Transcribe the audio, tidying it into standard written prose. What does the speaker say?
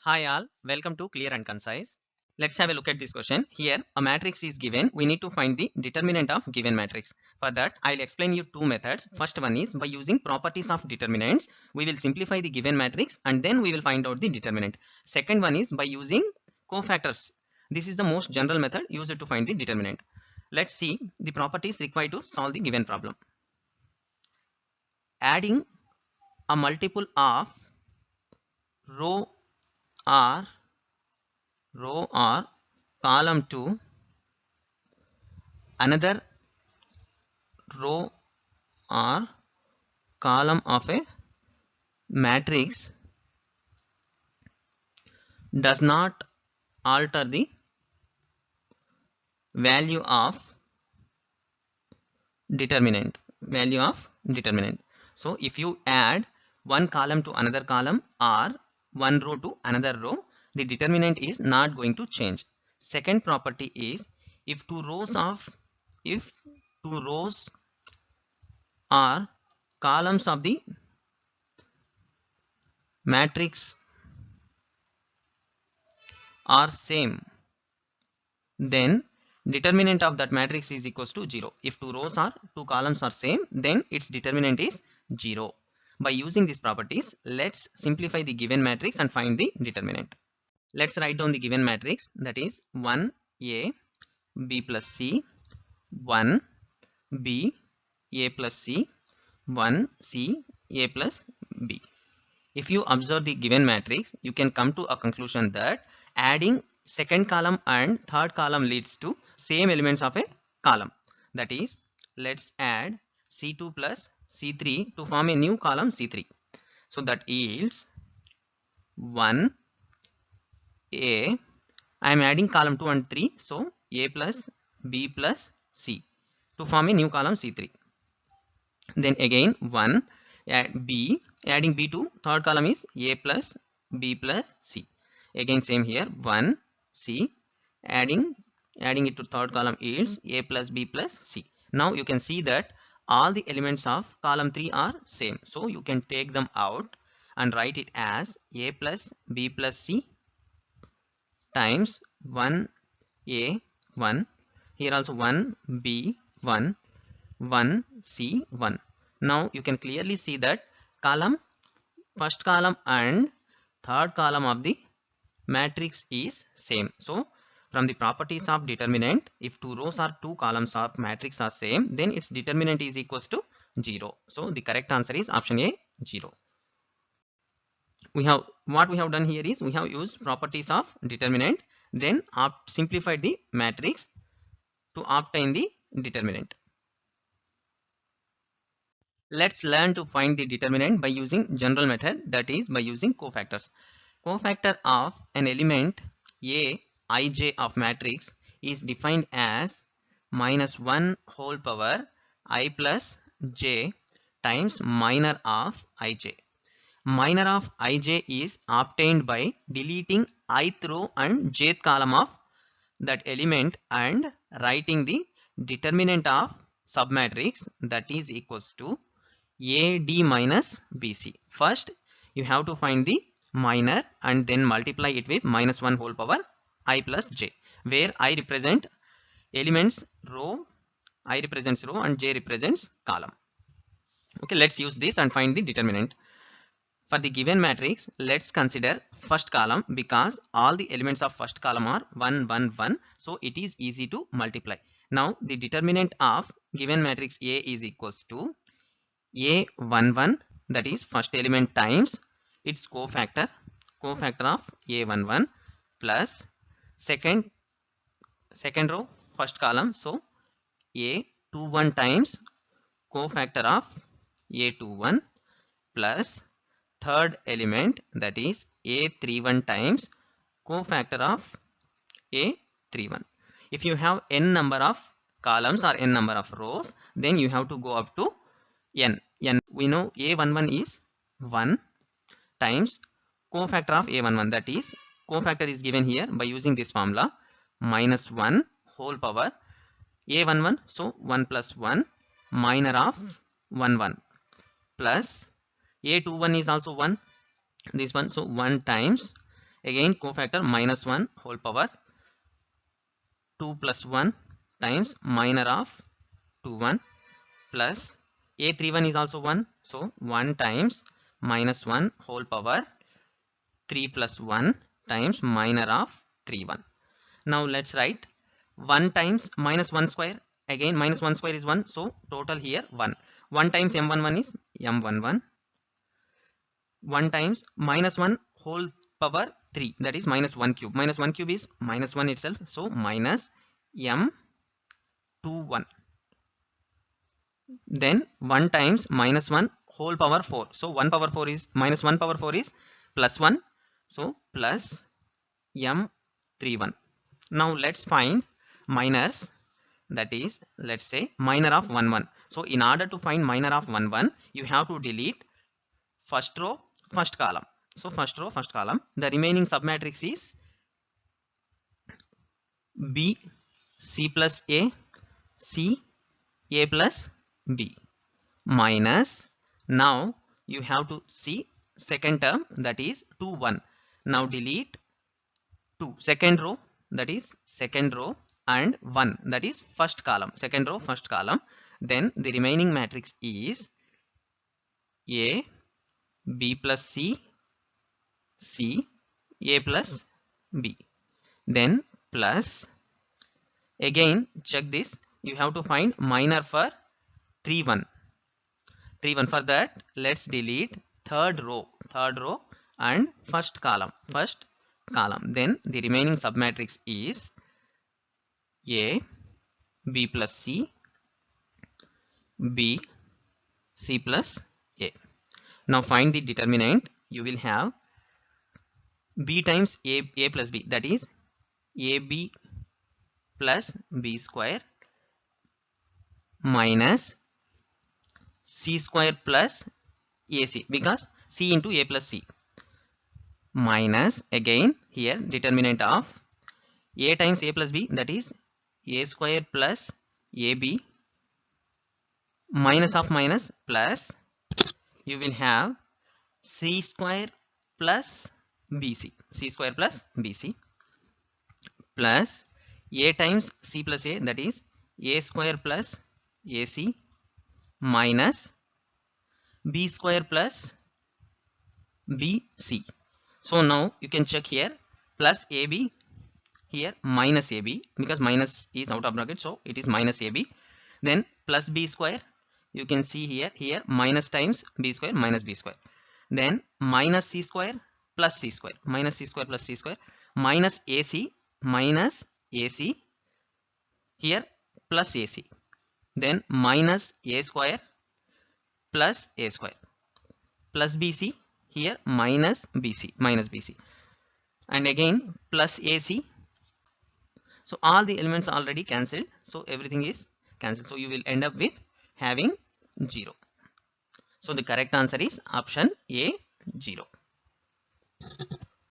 Hi all, welcome to Clear and Concise. Let's have a look at this question. Here a matrix is given. We need to find the determinant of given matrix. For that I'll explain you two methods. First one is by using properties of determinants. We will simplify the given matrix and then we will find out the determinant. Second one is by using cofactors. This is the most general method used to find the determinant. Let's see the properties required to solve the given problem. Adding a multiple of row or column to another row or column of a matrix does not alter the value of determinant. So if you add one column to another column or one row to another row, the determinant is not going to change. Second property is if two rows or columns of the matrix are same, then determinant of that matrix is equals to 0. If two rows or two columns are same, then its determinant is 0. By using these properties, let's simplify the given matrix and find the determinant. Let's write down the given matrix, that is 1a b plus c, 1 b a plus c, 1 c a plus b. If you observe the given matrix, you can come to a conclusion that adding second column and third column leads to same elements of a column. That is, let's add C2 plus C3 to form a new column C3. So that yields 1A. I am adding column 2 and 3. So A plus B plus C to form a new column C3. Then again 1 add B, adding B to third column is A plus B plus C. Again same here 1 C, adding it to third column is A plus B plus C. Now you can see that all the elements of column 3 are same, so you can take them out and write it as A plus B plus C times 1A 1, here also 1B 1, 1C 1. Now you can clearly see that first column and third column of the matrix is same. So from the properties of determinant, if two rows or two columns of matrix are same, then its determinant is equals to 0. So the correct answer is option A, 0. What we have done here is we have used properties of determinant, then simplified the matrix to obtain the determinant. Let's learn to find the determinant by using general method, that is by using cofactors. Cofactor of an element A ij of matrix is defined as minus 1 whole power I plus j times minor of ij. Minor of ij is obtained by deleting ith row and jth column of that element and writing the determinant of submatrix, that is equals to AD minus BC. First you have to find the minor and then multiply it with minus 1 whole power I plus j, where I represent elements row, I represents row and j represents column. Okay, let's use this and find the determinant. For the given matrix, let's consider first column because all the elements of first column are 1 1 1, so it is easy to multiply. Now the determinant of given matrix A is equals to A11, that is first element times its cofactor of A11 plus second row first column, so A21 times cofactor of A21 plus third element, that is A31 times cofactor of A31. If you have n number of columns or n number of rows, then you have to go up to n. We know A11 is 1 times cofactor of A11, that is cofactor is given here by using this formula minus 1 whole power A11, so 1 plus 1 minor of 1 1 plus A21 is also 1, this one, so 1 times again cofactor minus 1 whole power 2 plus 1 times minor of 2 1 plus a31 is also 1, so 1 times minus 1 whole power 3 plus 1 times minor of 3 1. Now let's write 1 times minus 1 square, again minus 1 square is 1, so total here 1. 1 times m11 is m11. 1 times minus 1 whole power 3, that is minus 1 cube. Minus 1 cube is minus 1 itself, so minus m21. Then 1 times minus 1 whole power 4, so 1 power 4 is minus 1 power 4 is plus 1, so plus m31. Now let's find minors, that is let's say minor of 1 1. So in order to find minor of 1 1, you have to delete first row first column. So first row first column, the remaining submatrix is b c plus a c a plus b minus, now you have to see second term, that is 2 1. Now delete 2 second row, that is second row, and 1, that is first column, second row first column. Then the remaining matrix is a b plus c c a plus b, then plus, again check this, you have to find minor for 3 1. 3 1, for that let's delete third row and first column, then the remaining submatrix is a b plus c b c plus a. Now find the determinant. You will have b times a plus b, that is ab plus b square minus c square plus ac, because c into a plus c, minus again here determinant of a times a plus b, that is a square plus ab minus of minus plus, you will have c square plus bc, c square plus bc plus a times c plus a, that is a square plus ac minus b square plus bc. So now you can check here plus ab, here minus ab, because minus is out of bracket, so it is minus ab. Then plus b square, you can see here minus times b square minus b square. Then minus c square plus c square, minus c square plus c square, minus ac here plus ac, then minus a square plus a square plus bc, here minus bc, and again plus ac. So all the elements are already cancelled, so everything is cancelled, so you will end up with having 0. So the correct answer is option A, 0.